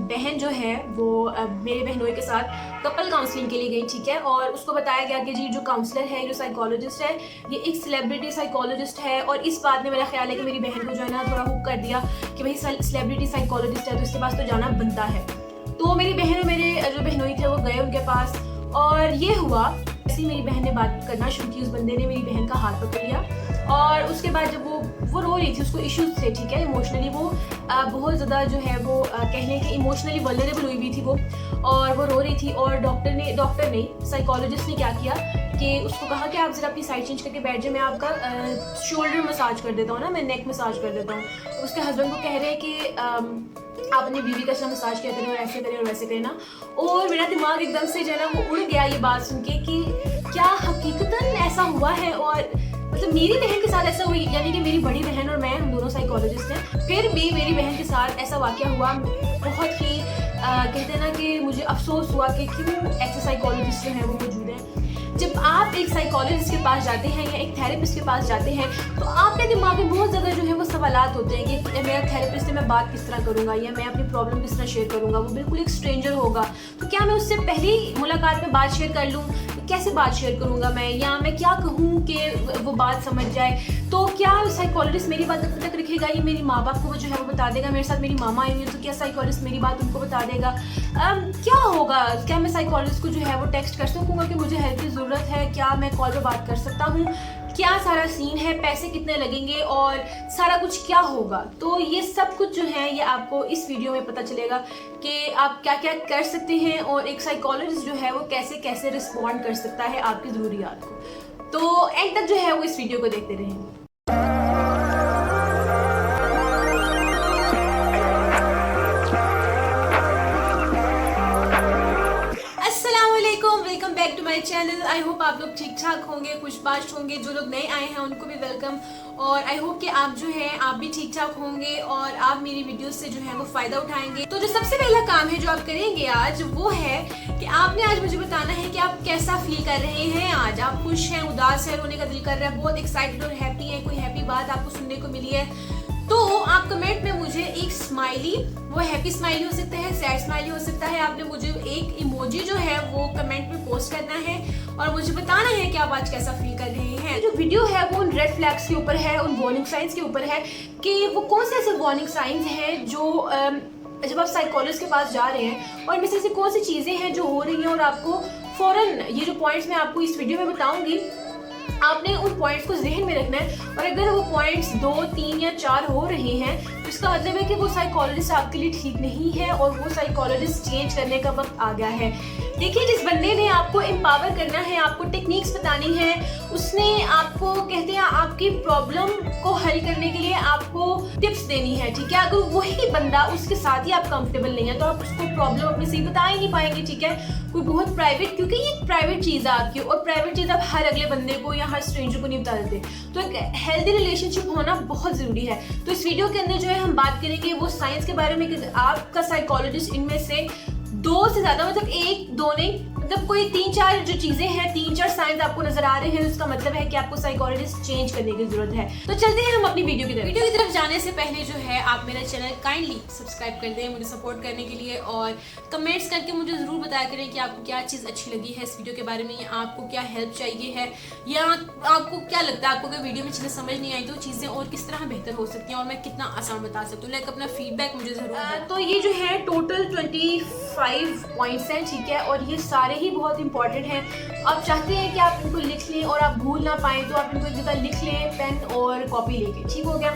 बहन जो है वो मेरे बहनोई के साथ कपल काउंसलिंग के लिए गई, ठीक है। और उसको बताया गया कि जी जो काउंसलर है, जो साइकोलॉजिस्ट है, ये एक सेलिब्रिटी साइकोलॉजिस्ट है। और इस बात ने मेरा ख्याल है कि मेरी बहन को जो है ना थोड़ा हुक कर दिया कि भाई सेलिब्रिटी साइकोलॉजिस्ट है तो इसके पास तो जाना बनता है। तो मेरी बहन और मेरे जो बहनोई थे वो गए उनके पास, और ये हुआ ऐसी मेरी बहन ने बात करना शुरू की। उस बंदे ने मेरी बहन का हाथ पकड़ लिया और उसके बाद जब वो रो रही थी, उसको इश्यूज थे, ठीक है, इमोशनली वो बहुत ज़्यादा जो है वो कहने की इमोशनली वल्नरेबल हुई थी वो, और वो रो रही थी। और डॉक्टर ने साइकोलॉजिस्ट ने क्या किया कि उसको कहा कि आप ज़रा अपनी साइड चेंज करके बैठ जाए, मैं आपका शोल्डर मसाज कर देता हूँ ना, मैं नेक मसाज कर देता हूँ। उसके हस्बैंड को कह रहे हैं कि आप अपनी बीवी का ऐसा मसाज किया करें और ऐसे करें और वैसे करें ना। और मेरा दिमाग एकदम से जो है ना वो उड़ गया ये बात सुन के कि क्या हकीकतन ऐसा हुआ है। और मतलब मेरी बहन के साथ ऐसा हुआ, यानी कि मेरी बड़ी बहन और मैं, हम दोनों साइकोलॉजिस्ट हैं, फिर भी मेरी बहन के साथ ऐसा वाकया हुआ। बहुत ही कहते हैं ना कि मुझे अफसोस हुआ कि क्यों ऐसे साइकोलॉजिस्ट जो हैं वो मौजूद हैं। जब आप एक साइकोलॉजिस्ट के पास जाते हैं या एक थेरेपिस्ट के पास जाते हैं तो आपके दिमाग में बहुत ज़्यादा जो है वो सवालात होते हैं कि मेरा थेरेपिस्ट से मैं बात किस तरह करूँगा या मैं अपनी प्रॉब्लम किस तरह शेयर करूँगा। वो बिल्कुल एक स्ट्रेंजर होगा, तो क्या मैं उससे पहली मुलाकात में बात शेयर कर लूँ? कैसे बात शेयर करूँगा मैं, या मैं क्या कहूँ कि वो बात समझ जाए? तो क्या साइकोलॉजिस्ट मेरी बात तक रखेगा? ये मेरी माँ बाप को जो है वो बता देगा? मेरे साथ मेरी मामा आई हुई है तो क्या साइकोलॉजिस्ट मेरी बात उनको बता देगा? क्या होगा? क्या मैं साइकोलॉजिस्ट को जो है वो टेक्स्ट कर सकूँगा कि मुझे हेल्प की ज़रूरत है? क्या मैं कॉल पर बात कर सकता हूँ? क्या सारा सीन है, पैसे कितने लगेंगे और सारा कुछ क्या होगा? तो ये सब कुछ जो है ये आपको इस वीडियो में पता चलेगा कि आप क्या क्या कर सकते हैं और एक साइकोलॉजिस्ट जो है वो कैसे कैसे रिस्पॉन्ड कर सकता है आपकी ज़रूरियात को। तो एंड तक जो है वो इस वीडियो को देखते रहें। Welcome back to my channel. I hope आप लोग ठीक ठाक होंगे, खुशबाश होंगे। जो लोग नए आए हैं उनको भी वेलकम, और आई होप कि आप जो है आप भी ठीक ठाक होंगे और आप मेरी वीडियोस से जो है वो फायदा उठाएंगे। तो जो सबसे पहला काम है जो आप करेंगे आज वो है कि आपने आज मुझे बताना है कि आप कैसा फील कर रहे हैं। आज आप खुश हैं, उदास है, रोने का दिल कर रहा है, बहुत एक्साइटेड और हैप्पी है, कोई हैप्पी बात आपको सुनने को मिली है, तो आप कमेंट में मुझे एक स्माइली, वो हैप्पी स्माइली हो सकता है, सैड स्माइली हो सकता है, आपने मुझे एक इमोजी जो है वो कमेंट में पोस्ट करना है और मुझे बताना है कि आप आज कैसा फील कर रहे हैं। जो वीडियो है वो उन रेड फ्लैग्स के ऊपर है, उन वार्निंग साइंस के ऊपर है कि वो कौन से ऐसे वार्निंग साइंस हैं जो जब आप साइकोलॉजिस्ट के पास जा रहे हैं और इनमें से कौन सी चीज़ें हैं जो हो रही हैं और आपको फ़ौरन ये जो पॉइंट्स मैं आपको इस वीडियो में बताऊंगी आपने उन पॉइंट्स को जहन में रखना है। और अगर वो पॉइंट्स 2, 3 या 4 हो रहे हैं तो इसका मतलब है कि वो साइकोलॉजिस्ट आपके लिए ठीक नहीं है और वो साइकोलॉजिस्ट चेंज करने का वक्त आ गया है। देखिए, जिस बंदे ने आपको एम्पावर करना है, आपको टेक्निक्स बतानी है, उसने आपको कहते हैं आपकी प्रॉब्लम को हल करने के लिए आपको टिप्स देनी है, ठीक है। अगर वही बंदा, उसके साथ ही आप कंफर्टेबल नहीं है तो आप उसको प्रॉब्लम अपनी सही बता ही नहीं पाएंगे, ठीक है। कोई बहुत प्राइवेट, क्योंकि ये प्राइवेट चीज़ है आपकी और प्राइवेट चीज़ आप हर अगले बंदे को या हर स्ट्रेंजर को नहीं बता देते। तो एक हेल्दी रिलेशनशिप होना बहुत ज़रूरी है। तो इस वीडियो के अंदर जो है हम बात करेंगे वो साइंस के बारे में कि आपका साइकोलॉजिस्ट इनमें से 2 से ज़्यादा, मतलब 1, 2 नहीं, मतलब कोई 3-4 जो चीज़ें हैं, 3-4 साइंस आपको नजर आ रहे हैं, उसका मतलब है कि आपको साइकोलॉजिस्ट चेंज करने की जरूरत है। तो चलते हैं हम अपनी वीडियो की तरफ जाने से पहले जो है आप मेरा चैनल काइंडली सब्सक्राइब कर दें मुझे सपोर्ट करने के लिए, और कमेंट्स करके मुझे ज़रूर बताया करें कि आपको क्या चीज़ अच्छी लगी है इस वीडियो के बारे में, या आपको क्या हेल्प चाहिए है, या आपको क्या लगता है आपको अगर वीडियो में चीज़ें समझ नहीं आई तो चीज़ें और किस तरह बेहतर हो सकती हैं और मैं कितना आसान बता सकती हूँ। लाइक अपना फीडबैक मुझे ज़रूर। तो ये जो है टोटल 25 पॉइंट्स हैं, ठीक है, और ये सारे ही बहुत इंपॉर्टेंट हैं। आप चाहते हैं कि आप इनको लिख लें और आप भूल ना पाएँ तो आप इनको एक जगह लिख लें पेन और कॉपी लेके, ठीक हो गया।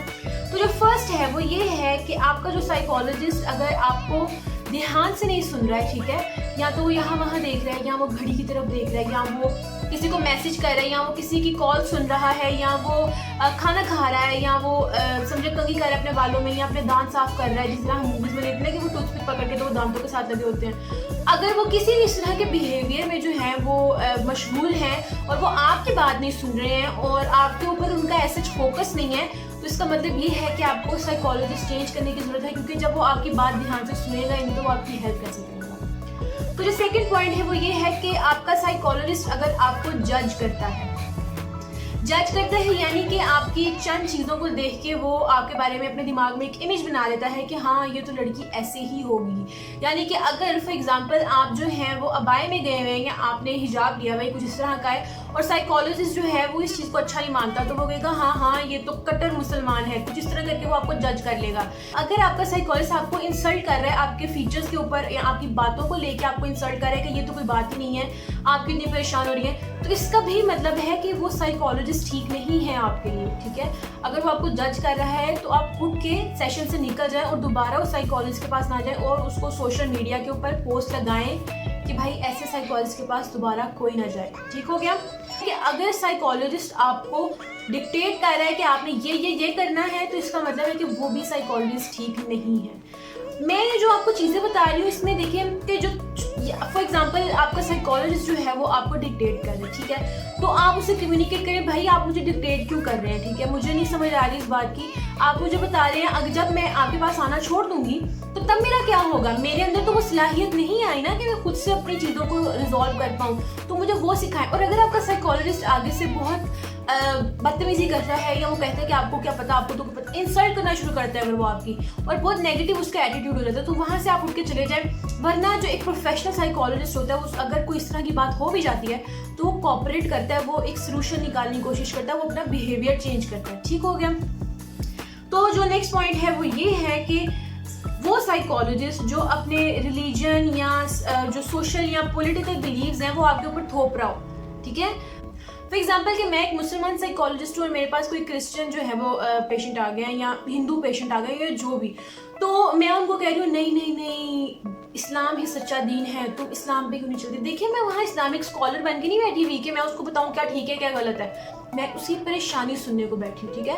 तो जो फर्स्ट है वो ये है कि आपका जो साइकोलॉजिस्ट अगर आपको ध्यान से नहीं सुन रहा है, ठीक है, या तो वो यहाँ वहाँ देख रहा है, या वो घड़ी की तरफ देख रहा है, या वो किसी को मैसेज कर रहा है, या वो किसी की कॉल सुन रहा है, या वो खाना खा रहा है, या वो समझे कंघी कर रहा है अपने बालों में, या अपने दांत साफ कर रहा है, जिस तरह हम मूवीज में देखते हैं कि वो टूथपिक पकड़ के तो वो दांतों के साथ लगे होते हैं। अगर वो किसी भी इस तरह के बिहेवियर में जो है वो मशगूल हैं और वो आपकी बात नहीं सुन रहे हैं और आपके ऊपर उनका ऐसा फोकस नहीं है, तो इसका मतलब ये है कि आपको साइकोलॉजिस्ट चेंज करने की जरूरत है, क्योंकि जब वो आपकी बात ध्यान से सुनेगा नहीं तो वो आपकी हेल्प कैसे करेगा। तो जो सेकंड पॉइंट है वो ये है कि आपका साइकोलॉजिस्ट अगर आपको जज करता है, जज करता है यानी कि आपकी चंद चीज़ों को देख के वो आपके बारे में अपने दिमाग में एक इमेज बना लेता है कि हाँ ये तो लड़की ऐसे ही होगी। यानी कि अगर फॉर एग्जांपल आप जो हैं वो अबाए में गए हुए हैं या आपने हिजाब लिया हुआ है कुछ इस तरह का है और साइकोलॉजिस्ट जो है वो इस चीज़ को अच्छा नहीं मानता, तो वो कहेगा हाँ हाँ ये तो कट्टर मुसलमान है, कुछ इस तरह करके वो आपको जज कर लेगा। अगर आपका साइकोलॉजिस्ट आपको इंसल्ट कर रहा है आपके फीचर्स के ऊपर या आपकी बातों को लेके आपको इंसल्ट कर रहा है कि ये तो कोई बात ही नहीं है, आप कितनी परेशान हो रही है, तो इसका भी मतलब है कि वो साइकोलॉजिस्ट ठीक नहीं है आपके लिए। ठीक है, अगर वो आपको जज कर रहा है तो आप उठ के सेशन से निकल जाएं और दोबारा उस साइकोलॉजिस्ट के पास ना जाएं और उसको सोशल मीडिया के ऊपर पोस्ट लगाएं कि भाई ऐसे साइकोलॉजिस्ट के पास दोबारा कोई ना जाए। ठीक हो गया। कि अगर साइकोलॉजिस्ट आपको डिक्टेट कर रहा है कि आपने ये करना है तो इसका मतलब है कि वो भी साइकोलॉजिस्ट ठीक नहीं है। मैं जो आपको चीज़ें बता रही हूँ इसमें देखिए कि जो फॉर एग्जांपल आपका साइकोलॉजिस्ट जो है वो आपको डिक्टेट कर रहे हैं, ठीक है, तो आप उसे कम्युनिकेट करें, भाई आप मुझे डिक्टेट क्यों कर रहे हैं, ठीक है, मुझे नहीं समझ आ रही इस बात की, आप मुझे बता रहे हैं अगर जब मैं आपके पास आना छोड़ दूंगी तो तब मेरा क्या होगा, मेरे अंदर तो वो सलाहियत नहीं आई ना कि मैं खुद से अपनी चीज़ों को रिजॉल्व कर पाऊँ, तो मुझे वो सिखाएं। और अगर आपका साइकोलॉजिस्ट आगे से बहुत बदतमीजी कर रहा है या वो कहता है कि आपको क्या पता, आपको तो पता, इंसल्ट करना शुरू करता है अगर वो आपकी और बहुत नेगेटिव उसका एटीट्यूड हो जाता है, तो वहाँ से आप उठ के चले जाए। वरना जो एक प्रोफेशनल साइकोलॉजिस्ट होता है उस अगर कोई इस तरह की बात हो भी जाती है तो वो कोऑपरेट करता है, वो एक सोल्यूशन निकालने की कोशिश करता है, वो अपना बिहेवियर चेंज करता है। ठीक हो गया। तो जो नेक्स्ट पॉइंट है वो ये है कि वो साइकोलॉजिस्ट जो अपने रिलीजन या जो सोशल या पॉलिटिकल बिलीव्स हैं वो आपके ऊपर थोप रहा हो। ठीक है, फॉर एग्जाम्पल कि मैं एक मुसलमान साइकोलॉजिस्ट हूँ और मेरे पास कोई क्रिश्चियन जो है वो पेशेंट आ गया या हिंदू पेशेंट आ गया या जो भी, तो मैं उनको कह रही हूँ नहीं नहीं नहीं इस्लाम ही सच्चा दीन है, तुम इस्लाम पे क्यों नहीं चलती। देखिए मैं वहाँ इस्लामिक स्कॉलर बन के नहीं बैठी हुई कि मैं उसको बताऊँ क्या ठीक है क्या गलत है, मैं उसी परेशानी सुनने को बैठी हूँ। ठीक है,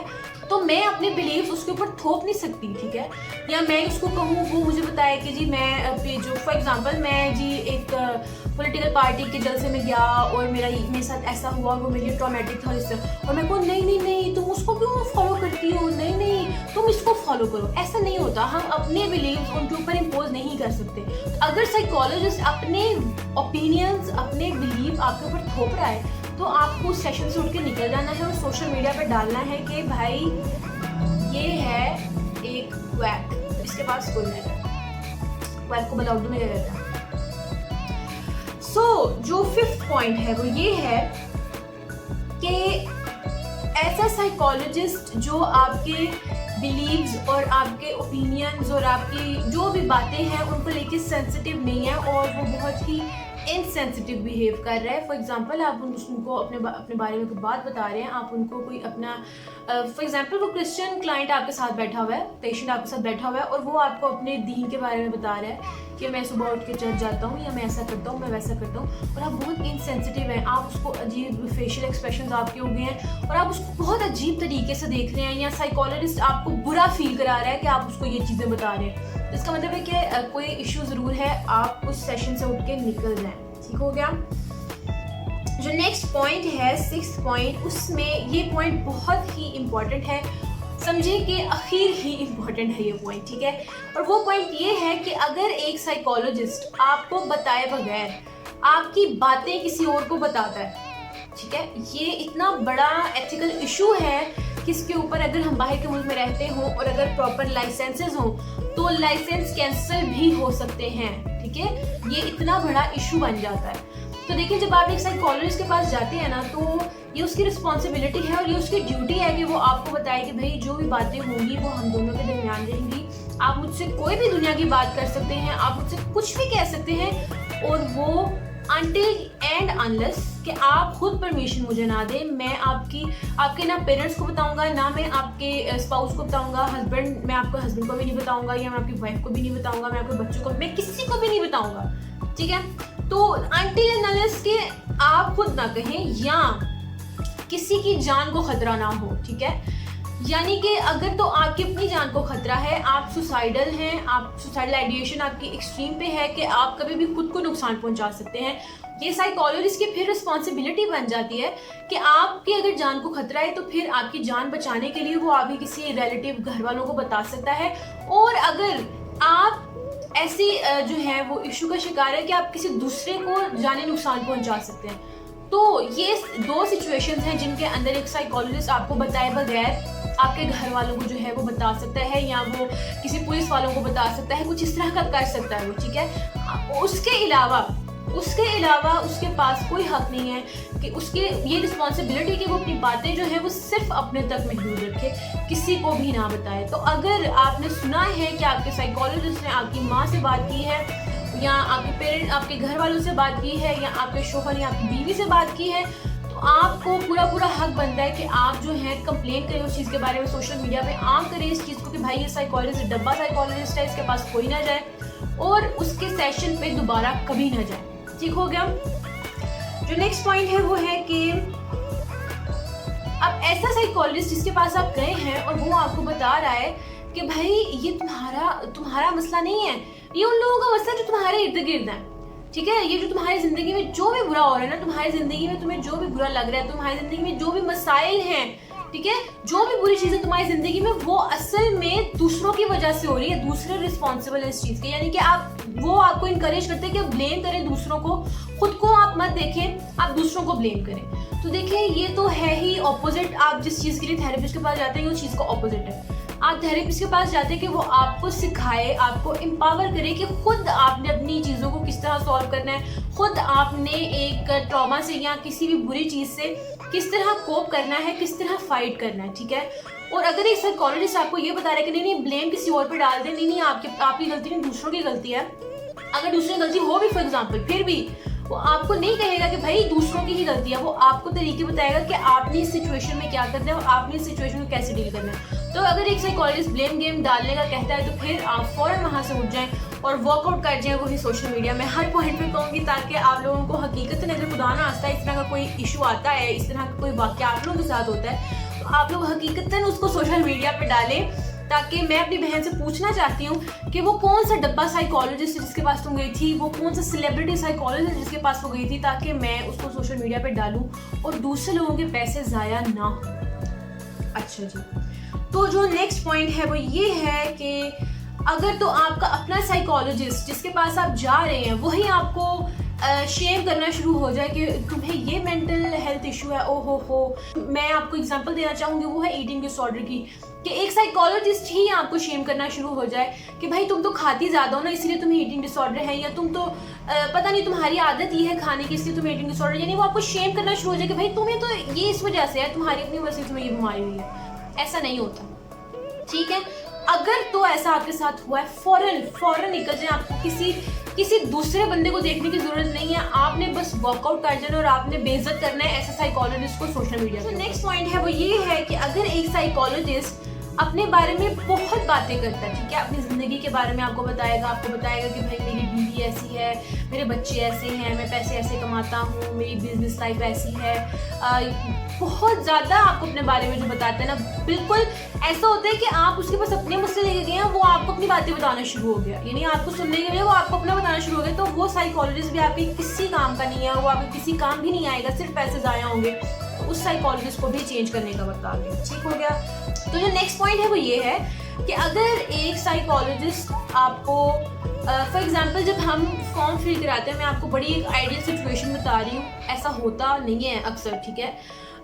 तो मैं अपने बिलीव्स उसके ऊपर थोप नहीं सकती। ठीक है, या मैं उसको कहूँ वो मुझे बताए कि जी मैं जो फॉर एग्जांपल मैं जी एक पॉलिटिकल पार्टी के जलसे में गया और मेरे साथ ऐसा हुआ, वो मेरे लिए ट्रॉमेटिक था इससे, और मैं कहूँ नहीं नहीं नहीं तुम उसको क्यों फॉलो करती हो, नहीं नहीं तुम इसको फॉलो करो, ऐसा नहीं होता। हम अपने बिलीव्स उनके ऊपर इम्पोज नहीं कर सकते। अगर साइकोलॉजिस्ट अपने ओपिनियंस अपने बिलीव आपके ऊपर थोप रहा है तो आपको उस सेशन से उठ के निकल जाना है और सोशल मीडिया पर डालना है कि भाई ये है एक क्वैक, इसके पास कोई नहीं है, क्वैक को बताओ तुम्हें क्या कहते हैं। जो फिफ्थ पॉइंट है वो ये है कि ऐसा साइकोलॉजिस्ट जो आपके बिलीव्स और आपके ओपिनियंस और आपकी जो भी बातें हैं उनको लेके सेंसिटिव नहीं है और वो बहुत ही इनसेंसिटिव बिहेव कर रहा है। फॉर एग्जांपल आप उनको अपने बारे में कोई बात बता रहे हैं, आप उनको कोई अपना फॉर एग्जांपल वो क्रिश्चियन क्लाइंट आपके साथ बैठा हुआ है, पेशेंट आपके साथ बैठा हुआ है और वो आपको अपने दीन के बारे में बता रहा है कि मैं सुबह उठ के चर्च जाता हूँ या मैं ऐसा करता हूँ मैं वैसा करता हूँ, और आप बहुत इनसेंसिटिव हैं, आप उसको अजीब फेशियल एक्सप्रेशन आपके हो गए हैं और आप उसको बहुत अजीब तरीके से देख रहे हैं, या साइकोलॉजिस्ट आपको बुरा फील करा रहा है कि आप उसको ये चीज़ें बता रहे हैं। इसका मतलब है कि कोई इश्यू ज़रूर है, आप उस सेशन से उठ के निकल जाएं। ठीक हो गया। जो नेक्स्ट पॉइंट है सिक्स्थ पॉइंट, उसमें ये पॉइंट बहुत ही इम्पॉर्टेंट है, समझिए कि आखिर ही इम्पॉर्टेंट है ये पॉइंट। ठीक है, और वो पॉइंट ये है कि अगर एक साइकोलॉजिस्ट आपको बताए बगैर आपकी बातें किसी और को बताता है, ठीक है, ये इतना बड़ा एथिकल इशू है कि इसके ऊपर अगर हम बाहर के मुल्क में रहते हों और अगर प्रॉपर लाइसेंसेस हों तो लाइसेंस कैंसिल भी हो सकते हैं। ठीक है, ये इतना बड़ा इशू बन जाता है। तो देखिए जब आप एक साइकोलॉजिस्ट के पास जाते हैं ना तो ये उसकी रिस्पॉन्सिबिलिटी है और ये उसकी ड्यूटी है कि वो आपको बताए कि भाई जो भी बातें होंगी वो हम दोनों के दरमियान रहेंगी, आप मुझसे कोई भी दुनिया की बात कर सकते हैं, आप मुझसे कुछ भी कह सकते हैं, और वो अनटिल एंड अनलेस कि आप खुद परमिशन मुझे ना दें, मैं आपके ना पेरेंट्स को बताऊंगा, ना मैं आपके स्पाउस को बताऊंगा, हस्बैंड मैं आपके हस्बैड को भी नहीं बताऊंगा, या मैं आपकी वाइफ को भी नहीं बताऊंगा, मैं आपके बच्चों को, मैं किसी को भी नहीं बताऊंगा। ठीक है, तो अनटिल एंड अनलेस के आप खुद ना कहें या किसी की जान को खतरा ना हो। ठीक है, यानी कि अगर तो आपकी अपनी जान को खतरा है, आप सुसाइडल हैं, आप सुसाइडल आइडिएशन आपकी एक्सट्रीम पे है कि आप कभी भी खुद को नुकसान पहुंचा सकते हैं, ये साइकोलॉजिस्ट की फिर रिस्पॉन्सिबिलिटी बन जाती है कि आपकी अगर जान को खतरा है तो फिर आपकी जान बचाने के लिए वो आगे किसी रिलेटिव घर वालों को बता सकता है। और अगर आप ऐसी जो है वो इशू का शिकार है कि आप किसी दूसरे को जाने नुकसान पहुंचा सकते हैं, तो ये 2 सिचुएशंस हैं जिनके अंदर एक साइकोलॉजिस्ट आपको बताए बगैर आपके घर वालों को जो है वो बता सकता है, या वो किसी पुलिस वालों को बता सकता है, कुछ इस तरह का कर सकता है वो, ठीक है। उसके अलावा उसके पास कोई हक नहीं है कि उसके ये रिस्पॉन्सिबिलिटी कि वो अपनी बातें जो है वो सिर्फ अपने तक महदूद रखे, किसी को भी ना बताए। तो अगर आपने सुना है कि आपके साइकोलॉजिस्ट ने आपकी माँ से बात की है, या आपके पेरेंट आपके घर वालों से बात की है, या आपके शोहर या आपकी बीवी से बात की है, तो आपको पूरा हक बनता है कि आप जो है कंप्लेन करें उस चीज़ के बारे में, सोशल मीडिया पे आम करें इस चीज़ को कि भाई ये साइकोलॉजिस्ट डब्बा साइकोलॉजिस्ट है, इसके पास कोई ना जाए और उसके सेशन पे दोबारा कभी ना जाए। ठीक हो गया। जो नेक्स्ट पॉइंट है वो है कि अब ऐसा साइकोलॉजिस्ट जिसके पास आप गए हैं और वो आपको बता रहा है कि भाई ये तुम्हारा मसला नहीं है, ये उन लोगों का मसला जो तुम्हारे इर्द गिर्द है, ठीक है। ये जो तुम्हारी जिंदगी में जो भी बुरा हो रहा है ना, तुम्हारी जिंदगी में तुम्हें जो भी बुरा लग रहा है, तुम्हारी जिंदगी में जो भी मसाइल हैं, ठीक है, जो भी बुरी चीजें तुम्हारी जिंदगी में, वो असल में दूसरों की वजह से हो रही है, दूसरे रिस्पॉन्सिबल है इस चीज के। यानी कि वो आपको इनकरेज करते हैं कि ब्लेम करें दूसरों को, खुद को आप मत देखें, आप दूसरों को ब्लेम करें। तो देखिए ये तो है ही ऑपोजिट। आप जिस चीज के लिए थेरेपिस्ट के पास जाते हैं उस चीज का ऑपोजिट है। आप थेरेपिस्ट के पास जाते हैं कि वो आपको सिखाए, आपको एम्पावर करे कि खुद आपने अपनी चीज़ों को किस तरह सॉल्व करना है, खुद आपने एक ट्रॉमा से या किसी भी बुरी चीज़ से किस तरह कोप करना है, किस तरह फाइट करना है, ठीक है। और अगर एक साइकोलॉजिस्ट आपको ये बता रहा है कि नहीं ब्लेम किसी और पे डाल दे, नहीं आपकी गलती नहीं, दूसरों की गलती है, अगर दूसरी गलती हो भी फॉर एग्जाम्पल, फिर भी वो आपको नहीं कहेगा कि भाई दूसरों की ही गलती है, वो आपको तरीके बताएगा कि आपने इस सिचुएशन में क्या करना है और आपने इस सिचुएशन में कैसे डील करना है। तो अगर एक साइकोलॉजिस्ट ब्लेम गेम डालने का कहता है तो फिर आप फौरन वहाँ से उठ जाएं और वर्कआउट कर जाएं वही सोशल मीडिया में। हर पॉइंट पे कहूँगी ताकि आप लोगों को हकीकत में, अगर खुदा ना आस्ता इस तरह का कोई इशू आता है, इस तरह का कोई वाक़या आप लोगों के साथ होता है, तो आप लोग हकीकतन उसको सोशल मीडिया पे डालें, ताकि मैं अपनी बहन से पूछना चाहती हूँ कि वो कौन सा डब्बा साइकोलॉजिस्ट जिसके पास तुम गई थी, वो कौन सा सेलिब्रिटी साइकोलॉजिस्ट जिसके पास वो गई थी, ताकि मैं उसको सोशल मीडिया पे डालूं और दूसरे लोगों के पैसे ज़ाया ना हो। अच्छा जी, तो जो नेक्स्ट पॉइंट है वो ये है कि अगर तो आपका अपना साइकोलॉजिस्ट जिसके पास आप जा रहे हैं वही आपको शेम करना शुरू हो जाए कि तुम्हें ये मेंटल हेल्थ इशू है, ओ हो। मैं आपको एग्जांपल देना चाहूँगी, वो है ईटिंग डिसऑर्डर की, कि एक साइकोलॉजिस्ट ही आपको शेम करना शुरू हो जाए कि भाई तुम तो खाती ज़्यादा हो ना इसलिए तुम्हें ईटिंग डिसऑर्डर है, या तुम तो पता नहीं तुम्हारी आदत ये है खाने की इसलिए तुम्हें ईटिंग डिसऑर्डर, यानी वो आपको शेम करना शुरू हो जाए कि भाई तुम्हें तो ये इस वजह से है, तुम्हारी अपनी वजह से तुम्हें ये बीमारी हुई है। ऐसा नहीं होता, ठीक है। अगर तो ऐसा आपके साथ हुआ है, फौरन निकल जाए, आपको किसी दूसरे बंदे को देखने की जरूरत नहीं है, आपने बस वर्कआउट कर जाना और आपने बेइज्जत करना है ऐसे साइकोलॉजिस्ट को सोशल मीडिया पे। तो नेक्स्ट पॉइंट है वो ये है कि अगर एक साइकोलॉजिस्ट अपने बारे में बहुत बातें करता है, ठीक है, अपनी ज़िंदगी के बारे में आपको बताएगा कि भाई मेरी बीवी ऐसी है, मेरे बच्चे ऐसे हैं, मैं पैसे ऐसे कमाता हूँ, मेरी बिजनेस लाइफ ऐसी है, बहुत ज़्यादा आपको अपने बारे में जो बताते हैं ना, बिल्कुल ऐसा होता है कि आप उसके पास अपने मसले लेके गए हैं, वो आपको अपनी बातें बताना शुरू हो गया, यानी आपको सुनने के लिए वो आपको अपना बताना शुरू हो गया। तो वो साइकोलॉजिस्ट भी आपके किसी काम का नहीं है, वो आपके किसी काम भी नहीं आएगा, सिर्फ पैसे ज़ाया होंगे। तो उस साइकोलॉजिस्ट को भी चेंज करने का वक्त आ गया, ठीक हो गया। तो जो नेक्स्ट पॉइंट है वो ये है कि अगर एक साइकोलॉजिस्ट आपको फॉर एग्जांपल जब हम फॉर्म फिल कराते हैं, मैं आपको बड़ी एक आइडियल सिचुएशन बता रही हूँ, ऐसा होता नहीं है अक्सर, ठीक है।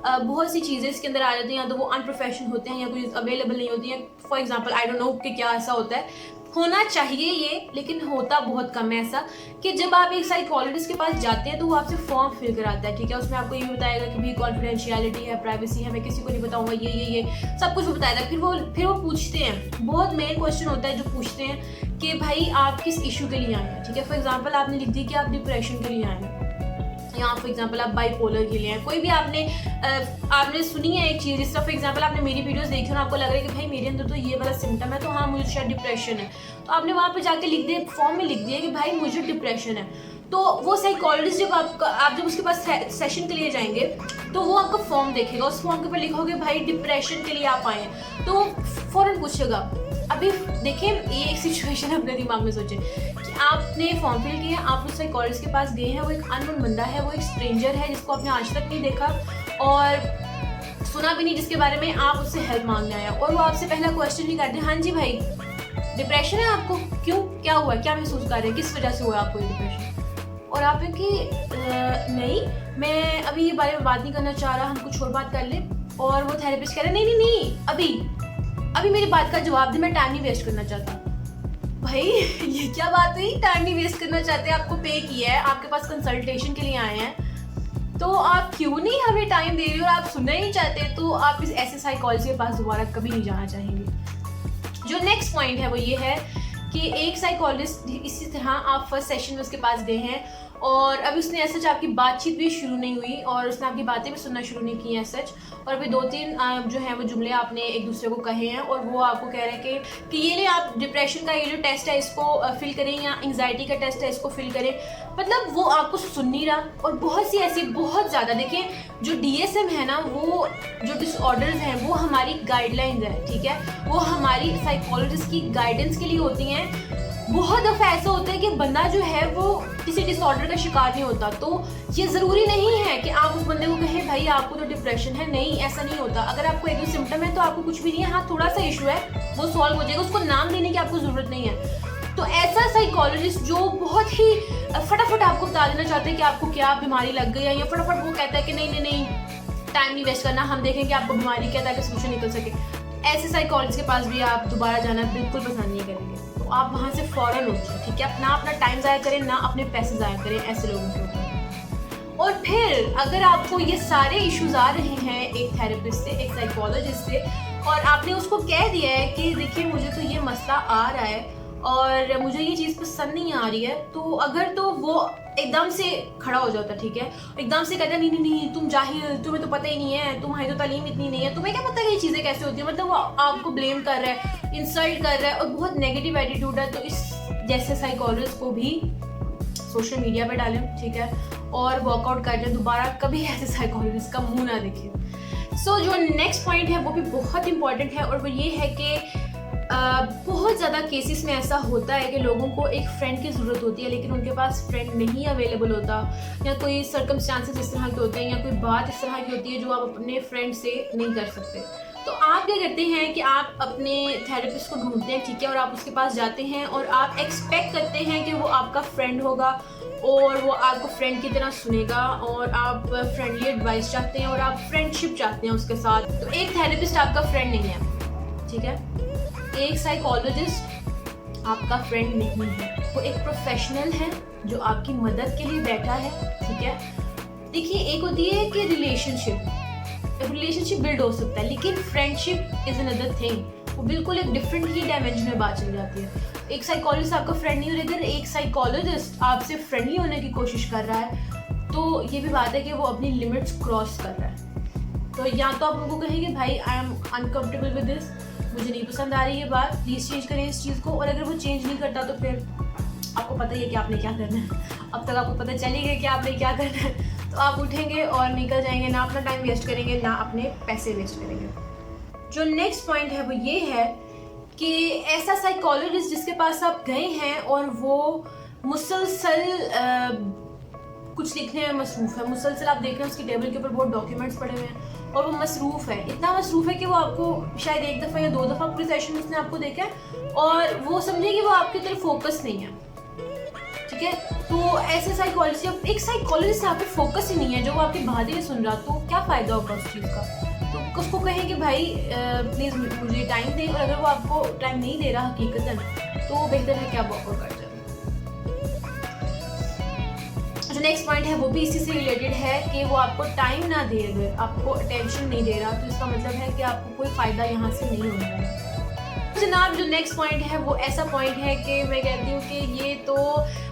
बहुत सी चीज़ें इसके अंदर आ जाती हैं, या तो वो अनप्रोफेशनल होते हैं या कोई अवेलेबल नहीं होती हैं। For example I don't know कि क्या ऐसा होता है, होना चाहिए ये, लेकिन होता बहुत कम है ऐसा, कि जब आप एक साइकोलॉजिस्ट के पास जाते हैं तो वो आपसे फॉर्म फिल कराता है, ठीक है। उसमें आपको ये बताएगा कि भाई कॉन्फिडेंशियलिटी है, प्राइवेसी है, मैं किसी को नहीं बताऊंगा, ये सब कुछ वो बताएगा। फिर वो पूछते हैं, बहुत मेन क्वेश्चन होता है जो पूछते हैं कि भाई आप किस इशू के लिए आए हैं, ठीक है। फॉर एग्जाम्पल आपने लिख दी कि आप डिप्रेशन के लिए आए हैं, या फॉर एग्जांपल आप बाइपोलर के लिए हैं, कोई भी आपने सुनी है एक चीज़, जिस तरह फॉर एग्जांपल आपने मेरी वीडियोस देखी और आपको लग रहा है कि भाई मेरे अंदर तो ये वाला सिम्टम है, तो हाँ मुझे शायद डिप्रेशन है, तो आपने वहाँ पे जाके लिख दिया, फॉर्म में लिख दिया कि भाई मुझे डिप्रेशन है। तो वो साइकोलॉजिस्ट आप जब उसके पास सेशन के लिए जाएंगे तो वो आपका फॉर्म देखेगा, उस फॉर्म के ऊपर लिखोगे भाई डिप्रेशन के लिए आप आए हैं, तो फ़ौरन पूछेगा। अभी देखिए ये एक सिचुएशन अपने दिमाग में सोचें कि आपने फॉर्म फिल किया, आप उस साइकोलॉजिस्ट के पास गए हैं, वो एक अननोन बंदा है, वो एक स्ट्रेंजर है जिसको आपने आज तक नहीं देखा और सुना भी नहीं, जिसके बारे में आप उससे हेल्प मांगने आए, और वो आपसे पहला क्वेश्चन ही करते हैं, हाँ जी भाई डिप्रेशन है आपको, क्यों, क्या हुआ, क्या महसूस कर रहे हैं, किस वजह से हुआ आपको डिप्रेशन। और आप है कि नहीं, मैं अभी ये बारे में बात नहीं करना चाह रहा, हम कुछ और बात कर ले। और वो थेरेपिस्ट कह रहा है नहीं नहीं नहीं, अभी मेरी बात का जवाब दे, मैं टाइम नहीं वेस्ट करना चाहता। भाई ये क्या बात हुई, टाइम नहीं वेस्ट करना चाहते, आपको पे किया है, आपके पास कंसल्टेशन के लिए आए हैं, तो आप क्यों नहीं हमें टाइम दे रहे हो और आप सुनना ही नहीं चाहते, तो आप इस ऐसे साइकोलॉजिस्ट के पास दोबारा कभी नहीं जाना चाहेंगे। जो नेक्स्ट पॉइंट है वो ये है कि एक साइकोलॉजिस्ट, इसी तरह आप फर्स्ट सेशन में उसके पास गए हैं और अभी उसने ऐसा सच आपकी बातचीत भी शुरू नहीं हुई और उसने आपकी बातें भी सुनना शुरू नहीं की हैं सच, और अभी 2-3 जो है वो जुमले आपने एक दूसरे को कहे हैं और वो आपको कह रहे हैं कि ये ले आप डिप्रेशन का ये जो टेस्ट है इसको फिल करें या एंग्जाइटी का टेस्ट है इसको फिल करें। मतलब वो आपको सुन नहीं रहा। और बहुत सी ऐसी, बहुत ज़्यादा, देखिए जो DSM है ना, वो जो डिसऑर्डर्स हैं वो हमारी गाइडलाइंस है, ठीक है, वो हमारी साइकोलॉजिस्ट की गाइडेंस के लिए होती हैं। बहुत दफ़ा ऐसा होता है कि बंदा जो है वो किसी डिसऑर्डर का शिकार नहीं होता, तो ये ज़रूरी नहीं है कि आप उस बंदे को कहें भाई आपको तो डिप्रेशन है, नहीं ऐसा नहीं होता। अगर आपको एक दो सिम्टम है तो आपको कुछ भी नहीं है, हाँ थोड़ा सा इशू है, वो सॉल्व हो जाएगा, उसको नाम देने की आपको ज़रूरत नहीं है। तो ऐसा साइकोलॉजिस्ट जो बहुत ही फटाफट आपको बता देना चाहते हैं कि आपको क्या बीमारी लग गई है, या फटाफट वो कहता है कि नहीं नहीं नहीं टाइम नहीं वेस्ट करना, हम देखें कि आपको बीमारी क्या, ताकि सोल्यूशन निकल सके, ऐसे साइकोलॉजिस्ट के पास भी आप दोबारा जाना बिल्कुल पसंद नहीं करेंगे। तो आप वहाँ से फ़ौरन उठ जाए, ठीक है, ना अपना टाइम ज़ाया करें, ना अपने पैसे ज़ाया करें ऐसे लोगों के ऊपर। और फिर अगर आपको ये सारे इश्यूज आ रहे हैं एक थेरेपिस्ट से, एक साइकोलॉजिस्ट से, और आपने उसको कह दिया है कि देखिए मुझे तो ये मसला आ रहा है और मुझे ये चीज़ पसंद नहीं आ रही है, तो अगर तो वो एकदम से खड़ा हो जाता, ठीक है, एकदम से कहता नहीं नहीं नहीं तुम जाहिल, तुम्हें तो पता ही नहीं है, तुम्हारी तो तालीम इतनी नहीं है, तुम्हें क्या पता कि ये चीज़ें कैसे होती है, मतलब वो आपको ब्लेम कर रहा है, इंसल्ट कर रहा है और बहुत नेगेटिव एटीट्यूड है, तो इस जैसे साइकोलॉजिस्ट को भी सोशल मीडिया पे डालें, ठीक है, और वर्कआउट कर लें, दोबारा कभी ऐसे साइकोलॉजिस्ट का मुँह ना देखें। सो जो नेक्स्ट पॉइंट है वो भी बहुत इंपॉर्टेंट है और वो ये है कि बहुत ज़्यादा केसेस में ऐसा होता है कि लोगों को एक फ्रेंड की ज़रूरत होती है लेकिन उनके पास फ्रेंड नहीं अवेलेबल होता, या कोई सर्कमस्टांसेस इस तरह के होते हैं, या कोई बात इस तरह की होती है जो आप अपने फ्रेंड से नहीं कर सकते। तो आप क्या करते हैं कि आप अपने थेरेपिस्ट को ढूंढते हैं, ठीक है, और आप उसके पास जाते हैं और आप एक्सपेक्ट करते हैं कि वो आपका फ्रेंड होगा और वो आपको फ्रेंड की तरह सुनेगा और आप फ्रेंडली एडवाइस चाहते हैं और आप फ्रेंडशिप चाहते हैं उसके साथ। तो एक थेरेपिस्ट आपका फ्रेंड नहीं है, ठीक है, एक साइकोलॉजिस्ट आपका फ्रेंड नहीं है, वो एक प्रोफेशनल है जो आपकी मदद के लिए बैठा है, ठीक है। देखिए एक होती है कि रिलेशनशिप बिल्ड हो सकता है, लेकिन फ्रेंडशिप इज अनदर थिंग, वो बिल्कुल एक डिफरेंट ही डायमेंशन में बात चल जाती है। एक साइकोलॉजिस्ट आपका फ्रेंड नहीं हो, अगर एक साइकोलॉजिस्ट आपसे फ्रेंडली होने की कोशिश कर रहा है तो ये भी बात है कि वो अपनी लिमिट्स क्रॉस कर रहा है। तो या तो आप उनको कहेंगे भाई I am uncomfortable with this, मुझे नहीं पसंद आ रही ये बात, प्लीज़ चेंज करें इस चीज़ को, और अगर वो चेंज नहीं करता तो फिर आपको पता ही है कि आपने क्या करना है, अब तक आपको पता चल ही गया कि आपने क्या करना है, तो आप उठेंगे और निकल जाएंगे, ना अपना टाइम वेस्ट करेंगे ना अपने पैसे वेस्ट करेंगे। जो नेक्स्ट पॉइंट है वो ये है कि ऐसा साइकोलॉजिस्ट जिसके पास आप गए हैं और वो मुसलसल कुछ लिखने में मसरूफ़ है, मुसलसल आप देख रहे हैं उसकी टेबल के ऊपर बहुत डॉक्यूमेंट्स पड़े हुए हैं और वो मसरूफ़ है, इतना मसरूफ़ है कि वो आपको शायद एक दफ़ा या 2 दफ़ा पूरे सेशन में उसने आपको देखा है और वो समझे कि वो आपकी तरफ फोकस नहीं है, ठीक है। तो ऐसे साइकोलॉजिस्ट, एक साइकोलॉजिस्ट आप पे फोकस ही नहीं है, जो वो आपकी बातें नहीं सुन रहा, तो क्या फ़ायदा होगा उस चीज़ का। तो उसको कहें कि भाई प्लीज़ मुझे टाइम दें, और अगर वो आपको टाइम नहीं दे रहा हकीकतन, तो बेहतर है कि आप वॉकआउट कर जाए। जो नेक्स्ट पॉइंट है वो भी इसी से रिलेटेड है कि वो आपको टाइम ना दे रहे, आपको अटेंशन नहीं दे रहा, तो इसका मतलब है कि आपको कोई फ़ायदा यहाँ से नहीं होने वाला। जनाब जो नेक्स्ट पॉइंट है वो ऐसा पॉइंट है कि मैं कहती हूँ कि ये तो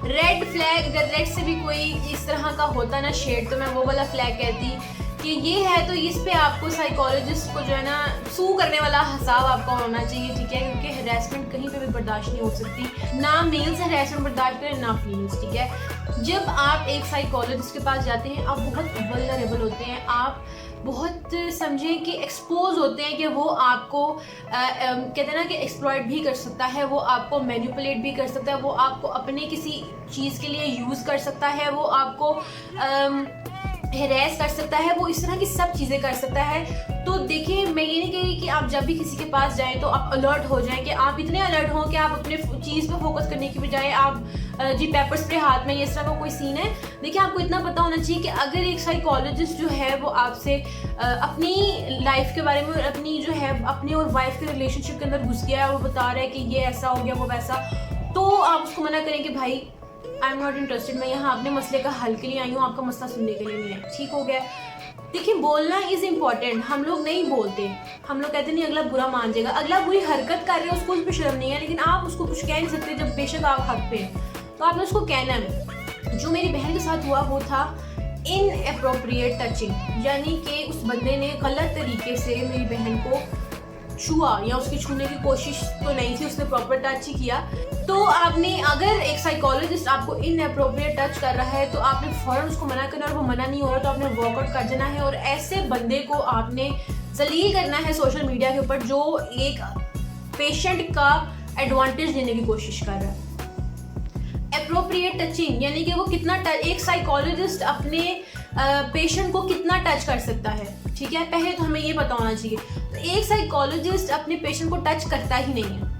रेड फ्लैग, अगर रेड से भी कोई इस तरह का होता ना शेड, तो मैं वो वाला फ्लैग कहती कि ये है, तो इस पे आपको साइकोलॉजिस्ट को जो है ना सू करने वाला हिसाब आपका होना चाहिए, ठीक है, क्योंकि हरासमेंट कहीं पे भी बर्दाश्त नहीं हो सकती, ना मेल्स हरासमेंट बर्दाश्त करें ना फीमेल्स, ठीक है। जब आप एक साइकोलॉजिस्ट के पास जाते हैं आप बहुत वल्नरेबल होते हैं, आप बहुत समझें कि एक्सपोज होते हैं कि वो आपको कहते हैं ना कि एक्सप्लॉइट भी कर सकता है, वो आपको मैनिपुलेट भी कर सकता है, वो आपको अपने किसी चीज़ के लिए यूज़ कर सकता है, वो आपको हेरेस कर सकता है, वो इस तरह की सब चीज़ें कर सकता है। तो देखिए मैं ये नहीं कह रही कि आप जब भी किसी के पास जाएं तो आप अलर्ट हो जाएं, कि आप इतने अलर्ट हों कि आप अपने चीज़ पे फोकस करने की बजाय आप जी पेपर स्प्रे हाथ में, ये इस तरह का कोई सीन है। देखिए आपको इतना पता होना चाहिए कि अगर एक साइकोलॉजिस्ट जो है वो आपसे अपनी लाइफ के बारे में और अपनी जो है अपनी और वाइफ के रिलेशनशिप के अंदर घुस गया है, वो बता रहा है कि ये ऐसा हो गया वो वैसा, तो आप उसको मना करें कि भाई आई एम नॉट इंटरेस्टेड, मैं यहाँ अपने मसले का हल के लिए आई हूँ, आपका मसला सुनने के लिए नहीं है। ठीक हो गया। देखिए बोलना इज इम्पॉर्टेंट, हम लोग नहीं बोलते, हम लोग कहते नहीं अगला बुरा मान जाएगा, अगला बुरी हरकत कर रहे हो उसको उस पर शर्म नहीं है, लेकिन आप उसको कुछ कह नहीं सकते जब बेशक आप हक पे हैं, तो आपने उसको कहना है। जो मेरी बहन के साथ हुआ वो था इनअप्रोप्रिएट टचिंग, यानी कि उस बंदे ने गलत तरीके से मेरी बहन को छुआ या उसकी छूने की कोशिश तो नहीं थी, उसने प्रॉपर टच ही किया। तो आपने अगर एक साइकोलॉजिस्ट आपको इनअप्रोप्रिएट टच कर रहा है तो आपने फ़ौरन उसको मना करना, और वो मना नहीं हो रहा तो आपने वर्कआउट कर देना है, और ऐसे बंदे को आपने जलील करना है सोशल मीडिया के ऊपर जो एक पेशेंट का एडवांटेज लेने की कोशिश कर रहा है। एप्रोप्रिएट टचिंग यानी कि वो कितना एक साइकोलॉजिस्ट अपने पेशेंट को कितना टच कर सकता है, ठीक है, पहले तो हमें ये पता होना चाहिए। तो एक साइकोलॉजिस्ट अपने पेशेंट को टच करता ही नहीं है,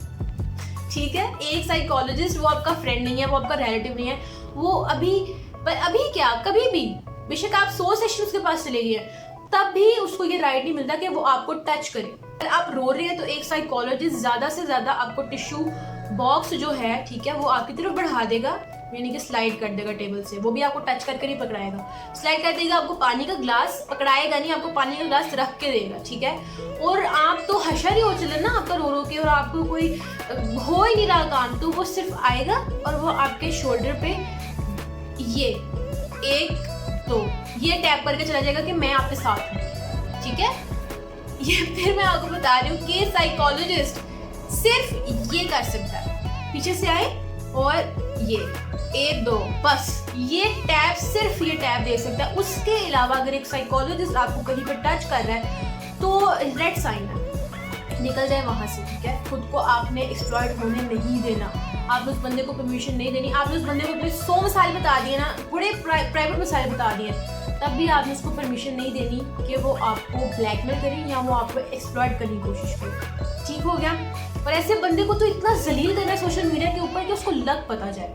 ठीक है। एक साइकोलॉजिस्ट वो आपका फ्रेंड नहीं है, वो आपका रिलेटिव नहीं है, वो अभी क्या कभी भी बेशक आप 100 सेशन उसके पास चले गए तब भी उसको ये राइट नहीं मिलता कि वो आपको टच करे। अगर आप रो रहे हैं तो एक साइकोलॉजिस्ट ज़्यादा से ज़्यादा आपको टिश्यू बॉक्स जो है, ठीक है, वो आपकी तरफ बढ़ा देगा, यानी कि स्लाइड कर देगा टेबल से, वो भी आपको टच करके नहीं पकड़ाएगा, स्लाइड कर देगा, आपको पानी का ग्लास पकड़ाएगा नहीं, आपको पानी का ग्लास रख के देगा, ठीक है। और आप तो हशर ही हो चले ना आपका रो रो के, और आपको कोई हो ही नहीं रहा काम, तो वो सिर्फ आएगा और वो आपके शोल्डर पे ये ये टैप करके चला जाएगा कि मैं आपके साथ हूँ, ठीक है। ये फिर मैं आपको बता रही हूँ कि साइकोलॉजिस्ट सिर्फ ये कर सकता है, पीछे से आए और ये 1 2 बस ये टैप, सिर्फ ये टैप दे सकता है। उसके अलावा अगर एक साइकोलॉजिस्ट आपको कहीं पे टच कर रहा है तो रेड साइन है, निकल जाए वहाँ से, ठीक है। खुद को आपने एक्सप्लॉइट होने नहीं देना, आपने उस बंदे को परमिशन नहीं देनी। आपने उस बंदे को अपने 100 मसाले बता दिए ना, बड़े प्राइवेट मसाले बता दिए, तब भी आपने उसको परमिशन नहीं देनी कि वो आपको ब्लैकमेल करे या वो आपको एक्सप्लॉइट करने की कोशिश करे, ठीक हो गया। और ऐसे बंदे को तो इतना जलील करना है सोशल मीडिया के ऊपर कि उसको लग पता जाए,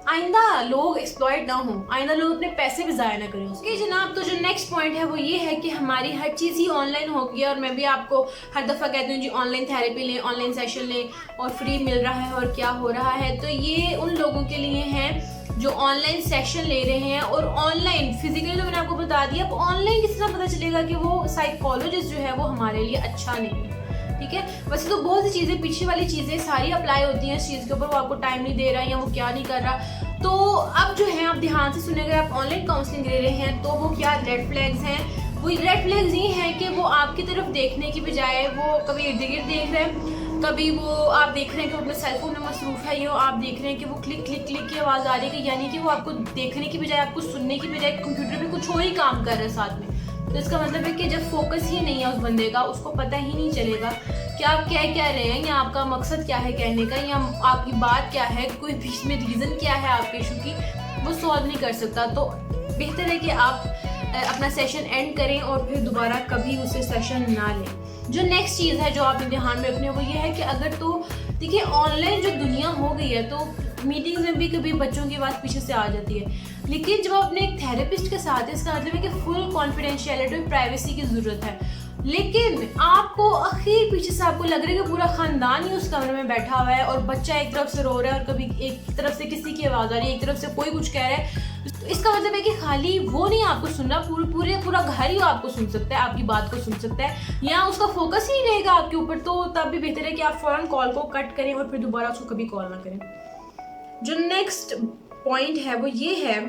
आइंदा लोग एक्सप्लॉइट ना हो, आइंदा लोग अपने पैसे भी ज़ाया ना करें उसके। जनाब, तो जो नेक्स्ट पॉइंट है वो ये है कि हमारी हर चीज़ ही ऑनलाइन हो गई है, और मैं भी आपको हर दफ़ा कहती हूँ जी ऑनलाइन थेरेपी लें, ऑनलाइन सेशन लें, और फ्री मिल रहा है और क्या हो रहा है। तो ये उन लोगों के लिए हैं जो ऑनलाइन सेशन ले रहे हैं, और ऑनलाइन फिजिकली तो मैंने आपको बता दिया, अब ऑनलाइन किस तरह पता चलेगा कि वो साइकोलॉजिस्ट जो है वो हमारे लिए अच्छा नहीं है, ठीक है। वैसे तो बहुत सी चीज़ें, पीछे वाली चीज़ें सारी अप्लाई होती हैं इस चीज़ के ऊपर, वो आपको टाइम नहीं दे रहा है या वो क्या नहीं कर रहा। तो अब जो है आप ध्यान से सुनेंगे, आप ऑनलाइन काउंसलिंग ले रहे हैं तो वो क्या रेड फ्लैग्स हैं, वो रेड फ्लैग्स ये हैं कि वो आपकी तरफ देखने की बजाय वो कभी इर्द गिर्द देख रहे हैं, कभी वो आप देख रहे हैं कि वो अपने सेलफोन में मसरूफ़ है, ये आप देख रहे हैं कि वो क्लिक क्लिक क्लिक की आवाज़ आ रही है, यानी कि वो आपको देखने की बजाय, आपको सुनने की बजाय कंप्यूटर पे कुछ और ही काम कर रहा है साथ में। तो इसका मतलब है कि जब फोकस ही नहीं है उस बंदे का, उसको पता ही नहीं चलेगा कि आप क्या कह रहे हैं, या आपका मकसद क्या है कहने का, या आपकी बात क्या है, कोई बीच में रीज़न क्या है आपके इशू की, वो सॉल्व नहीं कर सकता। तो बेहतर है कि आप अपना सेशन एंड करें और फिर दोबारा कभी उसे सेशन ना लें। जो नेक्स्ट चीज़ है जो आपने ध्यान में रखनी है वो ये है कि अगर तो देखिए ऑनलाइन जो दुनिया हो गई है, तो मीटिंग्स में भी कभी बच्चों की बात पीछे से आ जाती है, लेकिन जब आप अपने एक थेरेपिस्ट के साथ है, इसका मतलब है कि फुल कॉन्फिडेंशियलिटी और प्राइवेसी की ज़रूरत है। लेकिन आपको आखिर पीछे से आपको लग रहा है कि पूरा ख़ानदान ही उस कमरे में बैठा हुआ है, और बच्चा एक तरफ से रो रहा है, और कभी एक तरफ से किसी की आवाज़ आ रही है, एक तरफ से कोई कुछ कह रहा है। तो इसका मतलब है कि खाली वो नहीं आपको सुन रहा, पूरा घर ही आपको सुन सकता है, आपकी बात को सुन सकता है, या उसका फोकस ही नहीं रहेगा आपके ऊपर। तो तब भी बेहतर है कि आप फ़ौरन कॉल को कट करें और फिर दोबारा उसको कभी कॉल ना करें। जो नेक्स्ट पॉइंट है वो ये है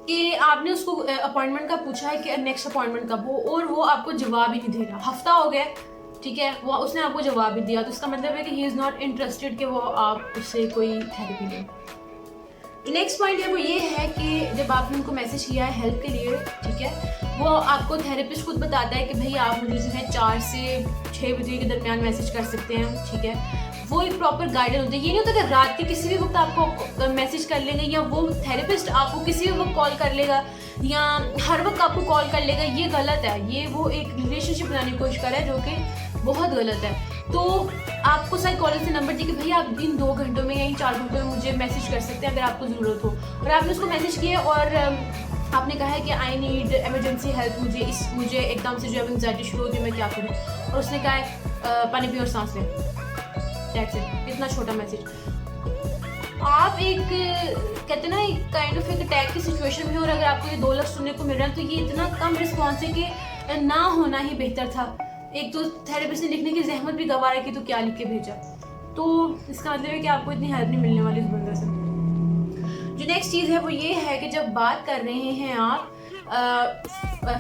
कि आपने उसको अपॉइंटमेंट का पूछा है कि नेक्स्ट अपॉइंटमेंट कब हो, और वो आपको जवाब ही नहीं दे रहा, हफ्ता हो गया, ठीक है, वो उसने आपको जवाब ही दिया, तो इसका मतलब है कि ही इज़ नॉट इंटरेस्टेड कि वो आप उससे कोई थेरेपी लें। नेक्स्ट पॉइंट है वो ये है कि जब आपने उनको मैसेज किया है हेल्प के लिए, ठीक है, वो आपको थेरेपिस्ट खुद बताता है कि भाई आप मुझे जो है 4 से 6 बजे के दरमियान मैसेज कर सकते हैं, ठीक है। वो एक प्रॉपर गाइडेंस होती है, ये नहीं होता कि रात के किसी भी वक्त आपको मैसेज कर लेंगे, या वो थेरेपिस्ट आपको किसी भी वक्त कॉल कर लेगा, या हर वक्त आपको कॉल कर लेगा, ये गलत है। ये वो एक रिलेशनशिप बनाने की कोशिश कर रहा है जो कि बहुत गलत है। तो आपको साइकोलॉजिस्ट ने नंबर दिया कि भाई आप इन 2 घंटों में या इन 4 घंटों में मुझे मैसेज कर सकते हैं अगर आपको ज़रूरत हो। और आपने उसको मैसेज किया और आपने कहा है कि आई नीड एमरजेंसी हेल्प, मुझे एकदम से जो है एंग्जाइटी शुरू होती है, मैं क्या करूँ। और उसने कहा है पानी पियो और सांस लें। दैट्स इट, इतना छोटा मैसेज। आप एक कहते हैं ना एक काइंड ऑफ एक अटैक की सिचुएशन में हो और अगर आपको ये 2 लफ्ज़ सुनने को मिल रहा है तो ये इतना कम रिस्पॉन्स है कि ना होना ही बेहतर था। एक तो थेरेपिस्ट ने लिखने की जहमत भी गंवारा की तो क्या लिख के भेजा। तो इसका मतलब है कि आपको इतनी हेल्प नहीं मिलने वाली इस बंदे से। जो नेक्स्ट चीज़ है वो ये है कि जब बात कर रहे हैं आप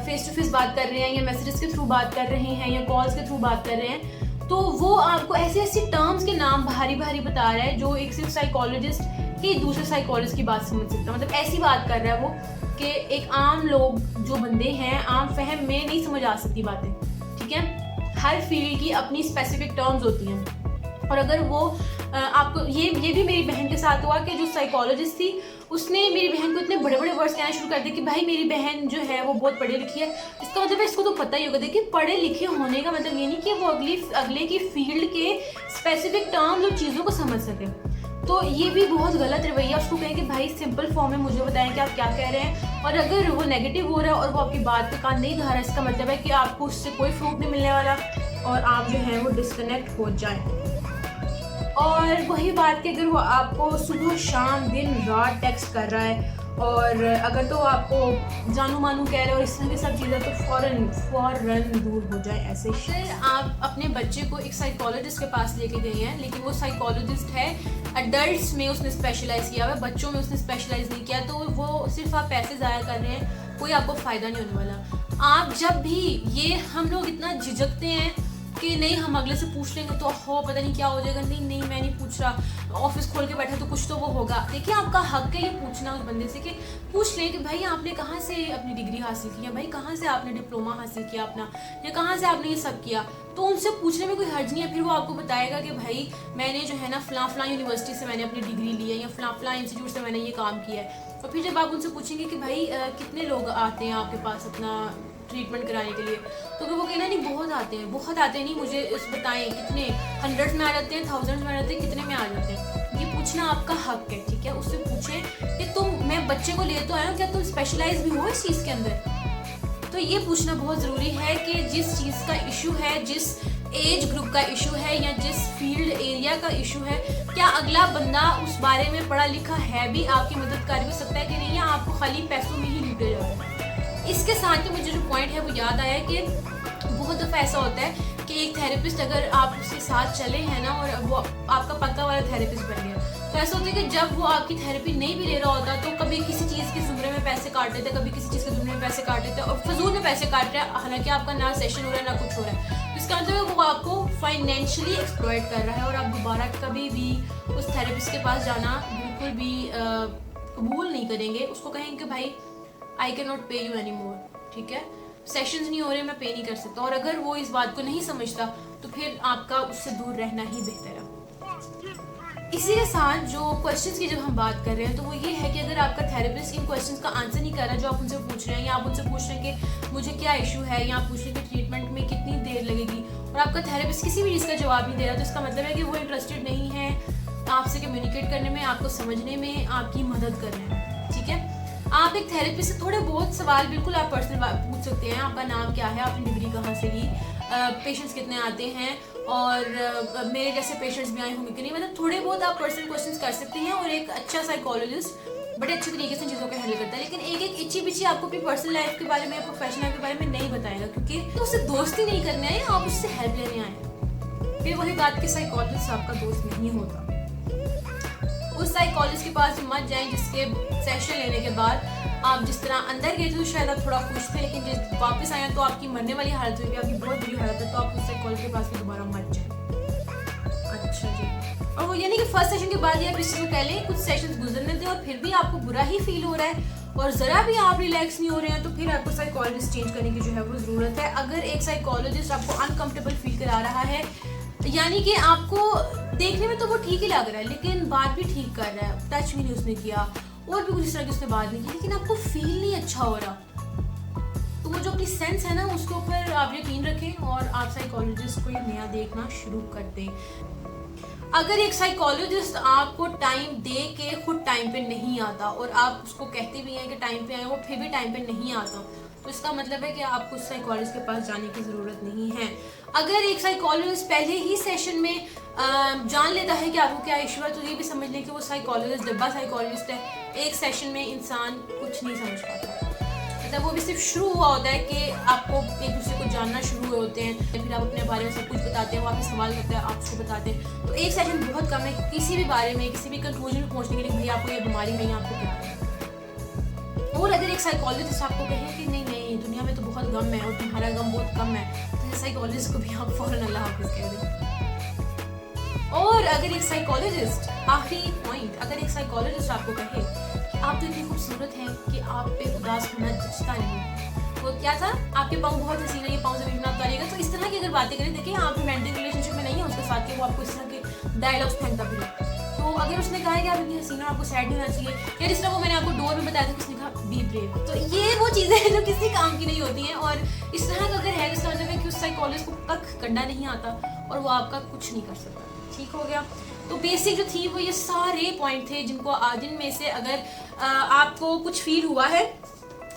फेस टू फेस बात कर रहे हैं या मैसेजेस के थ्रू बात कर रहे हैं या कॉल्स के थ्रू बात कर रहे हैं, तो वो आपको ऐसे ऐसे टर्म्स के नाम भारी भारी बता रहा है जो एक सिर्फ साइकोलॉजिस्ट ही दूसरे साइकोलॉजिस्ट की बात समझ सकता है। मतलब ऐसी बात कर रहा है वो कि एक आम लोग जो बंदे हैं आम फहम में नहीं समझ आ सकती बातें, ठीक है। हर फील्ड की अपनी स्पेसिफिक टर्म्स होती हैं और अगर वो आपको ये भी मेरी बहन के साथ हुआ कि जो साइकोलॉजिस्ट थी उसने मेरी बहन को इतने बड़े बड़े वर्ड्स कहना शुरू कर दिए कि भाई मेरी बहन जो है वो बहुत पढ़ी लिखी है। इसका मतलब है इसको तो पता ही होगा। देखिए पढ़े लिखे होने का मतलब ये नहीं कि वो अगले की फील्ड के स्पेसिफिक टर्म्स और चीज़ों को समझ सके। तो ये भी बहुत गलत रवैया। उसको कहें कि भाई सिंपल फॉर्म में मुझे बताएं कि आप क्या कह रहे हैं, और अगर वो नेगेटिव हो रहा है और वो आपकी बात पे कान नहीं धरा रहा, इसका मतलब है कि आपको उससे कोई फ्रूट नहीं मिलने वाला और आप जो है वो डिस्कनेक्ट हो जाएं। और वही बात कि अगर वो आपको सुबह शाम दिन रात टेक्स्ट कर रहा है और अगर तो आपको जानू मानू कह रहे हो और इस तरह की सब चीज़ें, तो फ़ौरन दूर हो जाए ऐसे। फिर आप अपने बच्चे को एक साइकोलॉजिस्ट के पास लेके गए हैं, लेकिन वो साइकोलॉजिस्ट है अडल्ट्स में उसने स्पेशलाइज़ किया हुआ है, बच्चों में उसने स्पेशलाइज़ नहीं किया, तो वो सिर्फ आप पैसे ज़ाया कर रहे हैं, कोई आपको फ़ायदा नहीं होने वाला। आप जब भी ये हम लोग इतना झिझकते हैं कि नहीं हम अगले से पूछ लेंगे तो हो पता नहीं क्या हो जाएगा, नहीं मैं नहीं पूछ रहा, ऑफिस खोल के बैठा तो कुछ तो वो होगा। देखिए आपका हक है ये पूछना उस बंदे से कि पूछ लें कि भाई आपने कहाँ से अपनी डिग्री हासिल की है, भाई कहाँ से आपने डिप्लोमा हासिल किया अपना, या कहाँ से आपने ये सब किया। तो उनसे पूछने में कोई हर्ज नहीं है। फिर वो आपको बताएगा कि भाई मैंने जो है ना फलां यूनिवर्सिटी से मैंने अपनी डिग्री ली है या फलां इंस्टीट्यूट से मैंने ये काम किया है। और फिर जब आप उनसे पूछेंगे कि भाई कितने लोग आते हैं आपके पास अपना ट्रीटमेंट कराने के लिए, तो वो कहना नहीं बहुत आते हैं नहीं, मुझे उस बताएं कितने 100 में आ जाते हैं, 1000 में आ जाते हैं, कितने में आ जाते हैं। ये पूछना आपका हक है, ठीक है। उससे पूछें कि मैं बच्चे को ले तो आया हूँ, क्या तुम स्पेशलाइज भी हो इस चीज़ के अंदर। तो ये पूछना बहुत ज़रूरी है कि जिस चीज़ का इशू है, जिस एज ग्रुप का इशू है या जिस फील्ड एरिया का इशू है, क्या अगला बंदा उस बारे में पढ़ा लिखा है भी, आपकी मदद कर भी सकता है कि नहीं, या आपको खाली पैसों में ही लूटे जा रहा है। इसके साथ ही मुझे जो पॉइंट है वो याद आया कि बहुत दफ़ा ऐसा होता है कि एक थेरेपिस्ट अगर आप उसके साथ चले हैं ना और वो आपका पक्का वाला थेरेपिस्ट बन गया, तो ऐसा होता है कि जब वो आपकी थेरेपी नहीं भी ले रहा होता तो कभी किसी चीज़ के जुमरे में पैसे काट देते, कभी किसी चीज़ के जुमरे में पैसे काट देते और फजूल में पैसे काट रहे हैं, हालांकि आपका ना सेशन हो रहा है ना कुछ हो रहा है। इसका मतलब है वो आपको फाइनेंशियली एक्सप्लॉइट कर रहा है और आप दोबारा कभी भी उस थेरेपिस्ट के पास जाना बिल्कुल भी कबूल नहीं करेंगे। उसको कहेंगे कि भाई आई कैन नॉट पे यू एनी मोर, ठीक है, सेशंस नहीं हो रहे, मैं पे नहीं कर सकता। और अगर वो इस बात को नहीं समझता तो फिर आपका उससे दूर रहना ही बेहतर है। इसी के साथ जो क्वेश्चंस की जब हम बात कर रहे हैं तो वो ये है कि अगर आपका थेरेपिस्ट इन क्वेश्चंस का आंसर नहीं कर रहा जो आप उनसे पूछ रहे हैं, या आप उनसे पूछ रहे हैं कि मुझे क्या इशू है, या आप पूछ रहे हैं कि ट्रीटमेंट में कितनी देर लगेगी, और आपका थेरेपिस्ट किसी भी चीज़ का जवाब नहीं दे रहा, तो इसका मतलब है कि वो इंटरेस्टेड नहीं है आपसे कम्युनिकेट करने में, आपको समझने में, आपकी मदद करने में, ठीक है। आप एक थेरेपिस्ट से थोड़े बहुत सवाल बिल्कुल आप पर्सनल पूछ सकते हैं। आपका नाम क्या है, आपने डिग्री कहाँ से ली, पेशेंट्स कितने आते हैं, और मेरे जैसे पेशेंट्स भी आए होंगे कि नहीं, मतलब थोड़े बहुत आप पर्सनल क्वेश्चंस कर सकते हैं। और एक अच्छा साइकोलॉजिस्ट बड़े अच्छे तरीके से चीज़ों को हैंडल करता है, लेकिन एक इच्छी बिच्छी आपको अपनी पर्सनल लाइफ के बारे में, प्रोफेशनल लाइफ के बारे में नहीं बताएगा, क्योंकि तो उससे दोस्ती नहीं करने आए, आप उससे हेल्प लेने आए। फिर वही बात कि साइकोलॉजिस्ट आपका दोस्त नहीं होता। उस साइकोलॉजिस्ट के पास मत जाएं जिसके सेशन लेने के बाद आप जिस तरह अंदर गए थे तो शायद आप थोड़ा खुश थे, लेकिन जिस वापस आए तो आपकी मरने वाली हालत हुई, आपकी बहुत बुरी हालत है, तो आप उस साइकोलॉजिस्ट के पास भी दोबारा मत जाएं। अच्छा जी। और वो यानी कि फर्स्ट सेशन के बाद या किसी को कह लें कुछ सेशंस गुजरने दें और फिर भी आपको बुरा ही फील हो रहा है और ज़रा भी आप रिलैक्स नहीं हो रहे हैं, तो फिर आपको साइकोलॉजिस्ट चेंज करने की जो है वो ज़रूरत है। अगर एक साइकोलॉजिस्ट आपको अनकम्फर्टेबल फील करा रहा है, यानी कि आपको देखने में तो वो ठीक ही लग रहा है लेकिन बात भी ठीक कर रहा है, टच भी नहीं उसने किया और भी कुछ इस तरह की उसने बात नहीं की, लेकिन आपको फील नहीं अच्छा हो रहा, तो तो वो जो अपनी सेंस है ना उसके ऊपर आप यकीन रखें और आप साइकोलॉजिस्ट को ये नया देखना शुरू कर दें। अगर एक साइकोलॉजिस्ट आपको टाइम दे के खुद टाइम पे नहीं आता और आप उसको कहते भी हैं कि टाइम पे आए, वो फिर भी टाइम पे नहीं आता, तो इसका मतलब है कि आपको उस साइकोलॉजिस्ट के पास जाने की ज़रूरत नहीं है। अगर एक साइकोलॉजिस्ट पहले ही सेशन में जान लेता है कि आपको क्या इशू है, तो ये भी समझ लें कि वो साइकोलॉजिस्ट डब्बा साइकोलॉजिस्ट है। एक सेशन में इंसान कुछ नहीं समझ पाता, मतलब वो भी सिर्फ शुरू हुआ होता है कि आपको एक दूसरे को जानना शुरू हुए होते हैं, फिर आप अपने बारे में सब कुछ बताते हैं, वो आपसे सवाल करते हैं, आप उसको बताते हैं। तो एक सेशन बहुत कम है किसी भी बारे में, किसी भी कंक्लूजन में पहुंचने के लिए, भाई आपको ये बीमारी है या आपको क्या है। और अगर एक साइकोलॉजिस्ट आपको कहे कि नहीं नहीं दुनिया में तो बहुत गम है और तुम्हारा गम बहुत कम है, तो साइकोलॉजिस्ट को भी आप फौरन अल्लाह हाफिज़ कह दें। और अगर एक साइकोलॉजिस्ट, आखिरी पॉइंट, अगर एक साइकोलॉजिस्ट आपको कहे कि आप तो इतनी खूबसूरत हैं कि आप पे उदास होना जचता नहीं, वो क्या था, आपके पाँव बहुत हसीन है, ये पाँव जमीन में आप उतारिएगा, तो इस तरह की अगर बातें करें, देखिए आप रोमांटिक रिलेशनशिप में नहीं है उसके साथ, कि वो आपको इस तरह के डायलॉग्स फेंकता फिर। तो अगर उसने कहा है कि आप इतनी हसीन, आपको सैड नहीं होना चाहिए, या जिस तरह वो मैंने आपको डोर में बताया था, उसने कहा बी ब्रेव, तो ये वो चीज़ें हैं जो किसी काम की नहीं होती हैं। और इस तरह का अगर है, इसका मतलब है कि उस साइकोलॉजिस्ट को कख गड्ढा नहीं आता और वो आपका कुछ नहीं कर सकता। ठीक हो गया। तो बेसिक जो थी वो ये सारे पॉइंट थे जिनको जिनमें से अगर आपको कुछ फील हुआ है,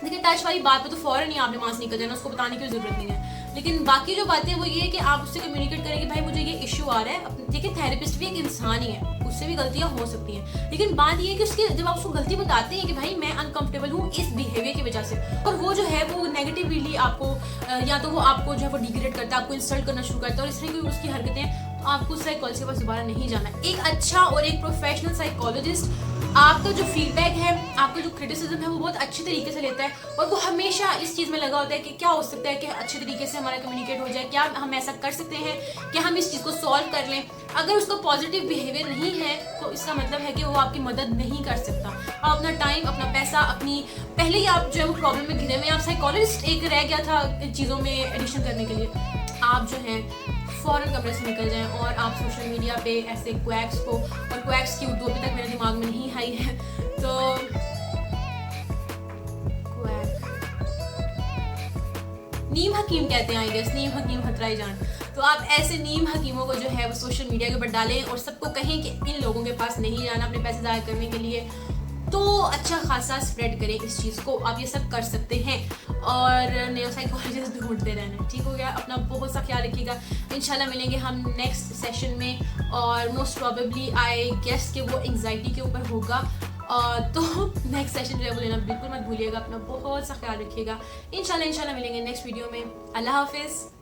देखिए टच वाली बात पे तो फौरन ही आपने वहाँ से निकल जाना, उसको बताने की जरूरत नहीं है। लेकिन बाकी जो बातें वो ये है कि आप उससे कम्युनिकेट करें कि भाई मुझे ये इशू आ रहा है। देखिए थेरेपिस्ट भी एक इंसान ही है, उससे भी गलतियां हो सकती हैं, लेकिन बात ये है कि उसकी जब आप उसको गलती बताते हैं कि भाई मैं अनकंफर्टेबल हूँ इस बिहेवियर की वजह से, और वो जो है वो नेगेटिवली आपको या तो वो आपको जो है वो डिग्रेड करता है, आपको इंसल्ट करना शुरू करता है, और इस तरह की उसकी हरकतें, तो आपको साइकोलॉजिस्ट के पास दोबारा नहीं जाना। एक अच्छा और एक प्रोफेशनल साइकोलॉजिस्ट आपका जो फीडबैक है, आपका जो क्रिटिसिज्म है, वो बहुत अच्छे तरीके से लेता है, और वो हमेशा इस चीज़ में लगा होता है कि क्या हो सकता है कि अच्छे तरीके से हमारा कम्युनिकेट हो जाए, क्या हम ऐसा कर सकते हैं कि हम इस चीज़ को सॉल्व कर लें। अगर उसका पॉजिटिव बिहेवियर नहीं है तो इसका मतलब है कि वो आपकी मदद नहीं कर सकता। आप अपना टाइम, अपना पैसा, अपनी पहले ही आप जो है वो प्रॉब्लम में घिरे हुए, आप साइकोलॉजिस्ट एक रह गया था चीज़ों में एडिशन करने के लिए, आप जो है फ़ौरन कमरे से निकल जाएं और आप सोशल मीडिया पे ऐसे क्वैक्स को, और क्वैक्स की उर्दू अभी तक मेरे दिमाग में नहीं आई है, तो क्वैक नीम हकीम कहते हैं आई गेस, नीम हकीम हतराई जान। तो आप ऐसे नीम हकीमों को जो है वो सोशल मीडिया के ऊपर डालें और सबको कहें कि इन लोगों के पास नहीं जाना अपने पैसे ज़ाया करने के लिए, तो अच्छा खासा स्प्रेड करें इस चीज़ को। आप ये सब कर सकते हैं और नए साइकोलॉजिस्ट ढूंढते रहना। ठीक हो गया। अपना बहुत सा ख्याल रखिएगा। इंशाल्लाह मिलेंगे हम नेक्स्ट सेशन में, और मोस्ट प्रोबेबली आई गेस कि वो एंग्जाइटी के ऊपर होगा, तो नेक्स्ट सेशन जो है वो लेना बिल्कुल मत भूलिएगा। अपना बहुत सा ख्याल रखिएगा। इंशाल्लाह मिलेंगे नेक्स्ट वीडियो में। अल्लाह हाफिज़।